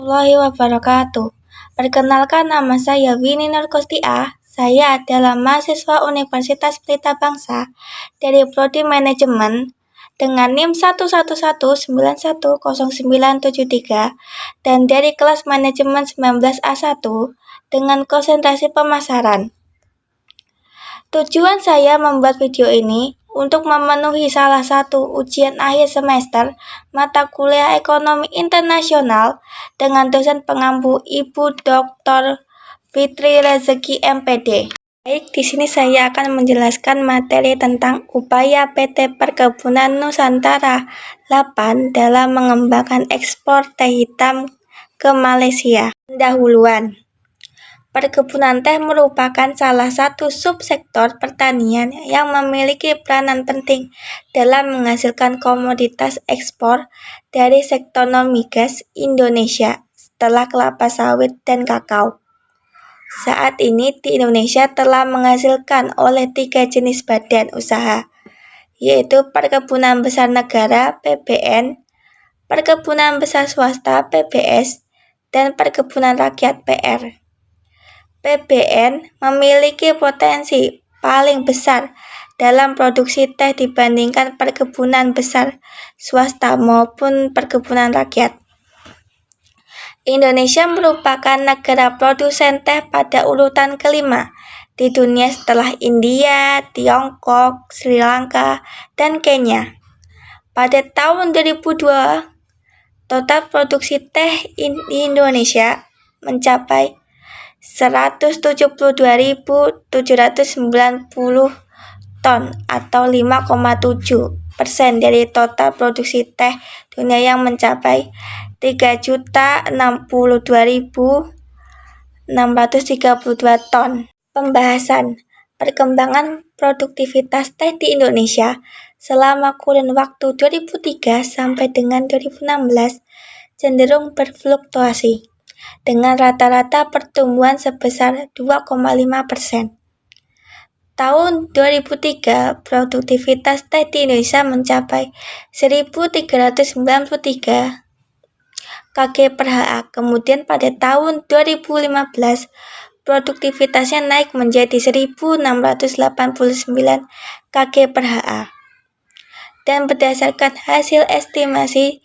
warahmatullahi wabarakatuh. Perkenalkan, nama saya Winnie Nurkostiah. Saya adalah mahasiswa Universitas Pelita Bangsa dari Prodi Manajemen dengan NIM 111910973 dan dari kelas Manajemen 19A1 dengan konsentrasi pemasaran. Tujuan saya membuat video ini untuk memenuhi salah satu ujian akhir semester mata kuliah Ekonomi Internasional dengan dosen pengampu Ibu Dr. Fitri Rezeki MPD. Baik, di sini saya akan menjelaskan materi tentang upaya PT Perkebunan Nusantara 8 dalam mengembangkan ekspor teh hitam ke Malaysia. Pendahuluan. Perkebunan teh merupakan salah satu subsektor pertanian yang memiliki peranan penting dalam menghasilkan komoditas ekspor dari sektor non-migas Indonesia setelah kelapa sawit dan kakao. Saat ini di Indonesia telah menghasilkan oleh 3 jenis badan usaha, yaitu Perkebunan Besar Negara (PBN), Perkebunan Besar Swasta (PBS), dan Perkebunan Rakyat (PR). PBN memiliki potensi paling besar dalam produksi teh dibandingkan perkebunan besar swasta maupun perkebunan rakyat. Indonesia merupakan negara produsen teh pada urutan kelima di dunia setelah India, Tiongkok, Sri Lanka, dan Kenya. Pada tahun 2002, total produksi teh di Indonesia mencapai 172.790 ton atau 5,7% dari total produksi teh dunia yang mencapai 3.062.632 ton. Pembahasan perkembangan produktivitas teh di Indonesia selama kurun waktu 2003 sampai dengan 2016 cenderung berfluktuasi dengan rata-rata pertumbuhan sebesar 2,5%. Tahun 2003, produktivitas teh di Indonesia mencapai 1.393 kg per ha. Kemudian pada tahun 2015, produktivitasnya naik menjadi 1.689 kg per ha. Dan berdasarkan hasil estimasi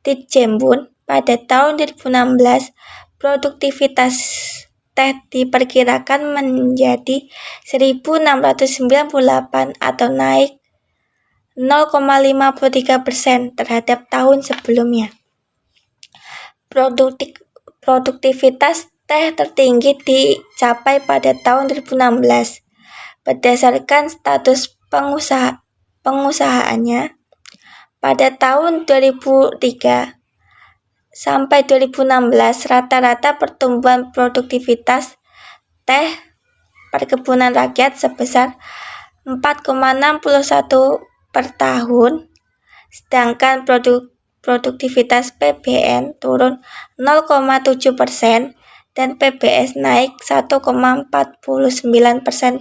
Ditjembun, pada tahun 2016, produktivitas teh diperkirakan menjadi 1.698 atau naik 0,53% terhadap tahun sebelumnya. Produktivitas teh tertinggi dicapai pada tahun 2016 berdasarkan status pengusahaannya. Pada tahun 2003 sampai 2016, rata-rata pertumbuhan produktivitas teh perkebunan rakyat sebesar 4,61 per tahun, sedangkan produktivitas PBN turun 0,7% dan PBS naik 1,49%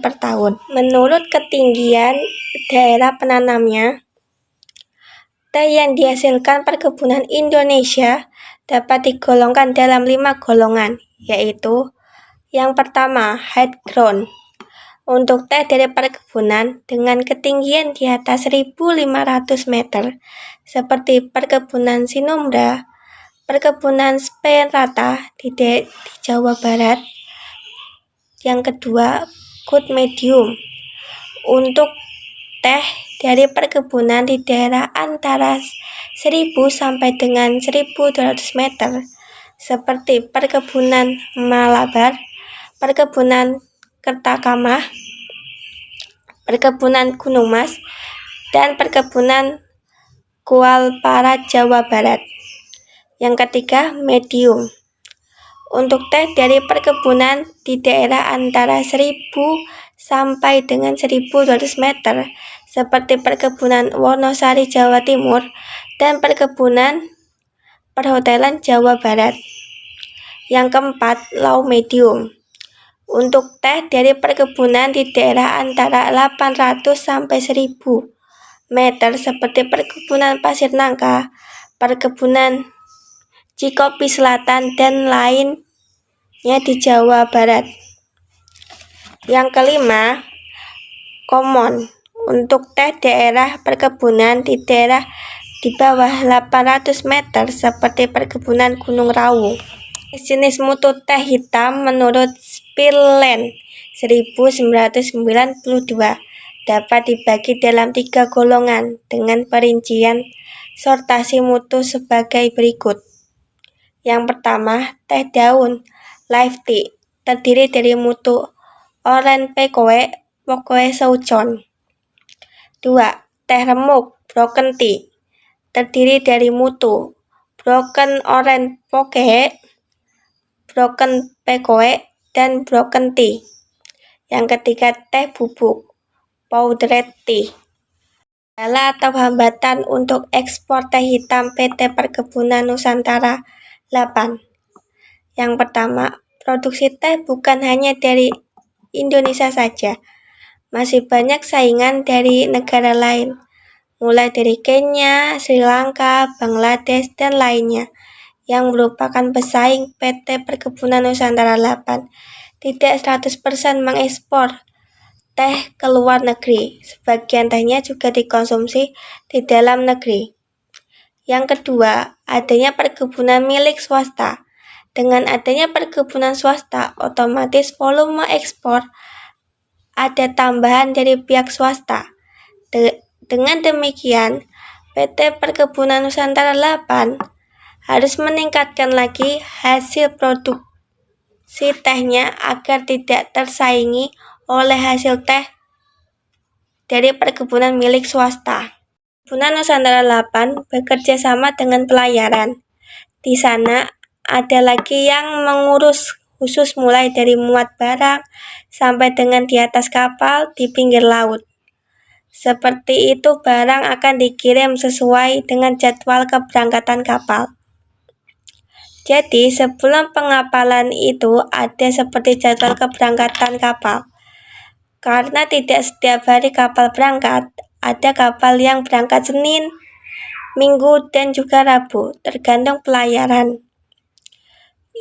per tahun. Menurut ketinggian daerah penanamnya, teh yang dihasilkan perkebunan Indonesia dapat digolongkan dalam 5 golongan, yaitu yang pertama, high ground. Untuk teh dari perkebunan dengan ketinggian di atas 1.500 meter, seperti perkebunan Sinumda, perkebunan Spenrata di Jawa Barat. Yang kedua, good medium. Untuk teh dari perkebunan di daerah antara 1.000 sampai dengan 1.200 meter, seperti perkebunan Malabar, perkebunan Kertakamah, perkebunan Gunung Mas, dan perkebunan Kualpara, Jawa Barat. Yang ketiga, medium. Untuk teh dari perkebunan di daerah antara 1.000 sampai dengan 1.200 meter, seperti perkebunan Wonosari, Jawa Timur, dan perkebunan perhotelan Jawa Barat. Yang keempat, low medium. Untuk teh dari perkebunan di daerah antara 800 sampai 1.000 meter, seperti perkebunan Pasir Nangka, perkebunan Cikopi Selatan, dan lainnya di Jawa Barat. Yang kelima, common untuk teh daerah perkebunan di daerah di bawah 800 meter seperti perkebunan Gunung Rawu. Jenis mutu teh hitam menurut Spearland 1992 dapat dibagi dalam 3 golongan dengan perincian sortasi mutu sebagai berikut. Yang pertama, teh daun live tea terdiri dari mutu Oren Pekoe Pokoe Souchong. 2. Teh remuk broken tea terdiri dari mutu Broken Oren Poke, Broken Pekoe, dan Broken Tea. Yang ketiga, teh bubuk powdered tea. Kendala atau hambatan untuk ekspor teh hitam PT Perkebunan Nusantara 8. Yang pertama, produksi teh bukan hanya dari Indonesia saja, masih banyak saingan dari negara lain, mulai dari Kenya, Sri Lanka, Bangladesh, dan lainnya, yang merupakan pesaing PT Perkebunan Nusantara 8. Tidak 100% mengekspor teh ke luar negeri, sebagian tehnya juga dikonsumsi di dalam negeri. Yang kedua, adanya perkebunan milik swasta. Dengan adanya perkebunan swasta, otomatis volume ekspor ada tambahan dari pihak swasta. Dengan demikian, PT Perkebunan Nusantara 8 harus meningkatkan lagi hasil produksi tehnya agar tidak tersaingi oleh hasil teh dari perkebunan milik swasta. Perkebunan Nusantara 8 bekerja sama dengan pelayaran. Di sana ada lagi yang mengurus khusus mulai dari muat barang sampai dengan di atas kapal di pinggir laut. Seperti itu barang akan dikirim sesuai dengan jadwal keberangkatan kapal. Jadi sebelum pengapalan itu ada seperti jadwal keberangkatan kapal. Karena tidak setiap hari kapal berangkat, ada kapal yang berangkat Senin, Minggu, dan juga Rabu, tergantung pelayaran.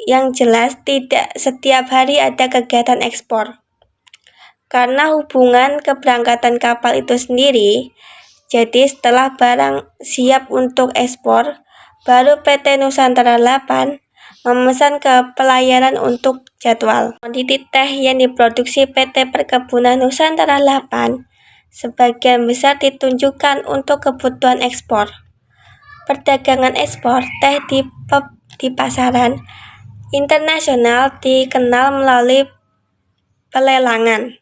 Yang jelas tidak setiap hari ada kegiatan ekspor. Karena hubungan keberangkatan kapal itu sendiri, jadi setelah barang siap untuk ekspor, baru PT Nusantara 8 memesan ke pelayaran untuk jadwal. Kuantiti teh yang diproduksi PT Perkebunan Nusantara 8 sebagian besar ditunjukkan untuk kebutuhan ekspor. Perdagangan ekspor teh di pasaran internasional dikenal melalui pelelangan.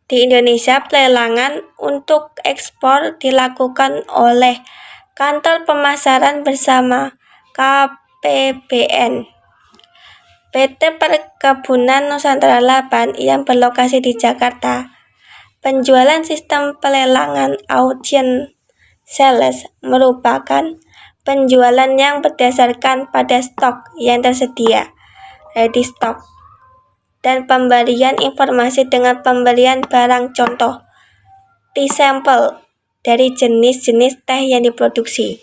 Di Indonesia, pelelangan untuk ekspor dilakukan oleh Kantor Pemasaran Bersama KPBN. PT Perkebunan Nusantara 8 yang berlokasi di Jakarta. Penjualan sistem pelelangan auction sales merupakan penjualan yang berdasarkan pada stok yang tersedia, ready stock, dan pemberian informasi dengan pemberian barang contoh, sampel dari jenis-jenis teh yang diproduksi.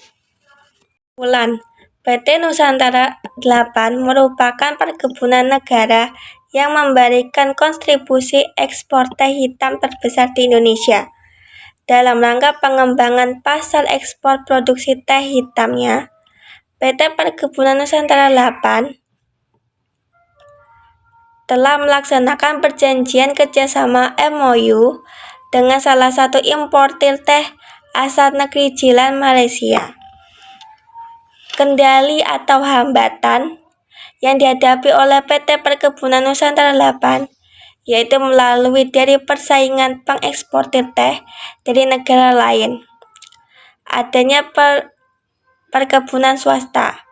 PT Nusantara 8 merupakan perkebunan negara yang memberikan kontribusi ekspor teh hitam terbesar di Indonesia. Dalam rangka pengembangan pasar ekspor produksi teh hitamnya, PT Perkebunan Nusantara 8 telah melaksanakan perjanjian kerjasama MOU dengan salah satu importir teh asal negeri jiran Malaysia. Kendali atau hambatan yang dihadapi oleh PT Perkebunan Nusantara 8 yaitu melalui dari persaingan pengeksportir teh dari negara lain. Adanya perkebunan swasta.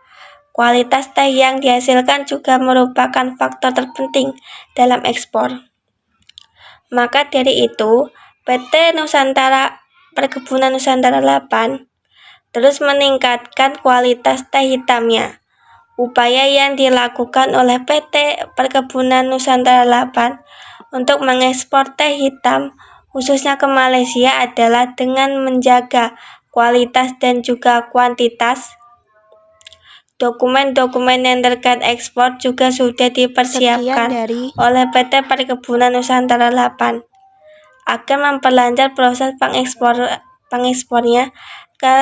Kualitas teh yang dihasilkan juga merupakan faktor terpenting dalam ekspor. Maka dari itu, PT Perkebunan Nusantara 8 terus meningkatkan kualitas teh hitamnya. Upaya yang dilakukan oleh PT Perkebunan Nusantara 8 untuk mengekspor teh hitam khususnya ke Malaysia adalah dengan menjaga kualitas dan juga kuantitas. Dokumen-dokumen yang terkait ekspor juga sudah dipersiapkan oleh PT Perkebunan Nusantara 8 agar memperlancar proses pengekspornya ke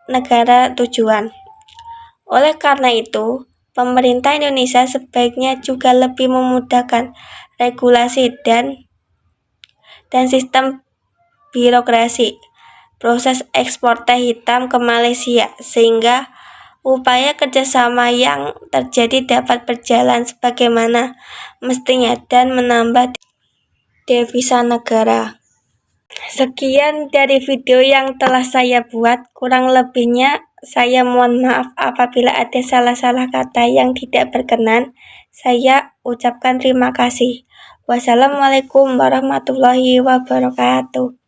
negara tujuan. Oleh karena itu, pemerintah Indonesia sebaiknya juga lebih memudahkan regulasi dan sistem birokrasi proses ekspor teh hitam ke Malaysia, sehingga upaya kerjasama yang terjadi dapat berjalan sebagaimana mestinya dan menambah devisa negara. Sekian dari video yang telah saya buat, kurang lebihnya saya mohon maaf apabila ada salah-salah kata yang tidak berkenan. Saya ucapkan terima kasih. Wassalamualaikum warahmatullahi wabarakatuh.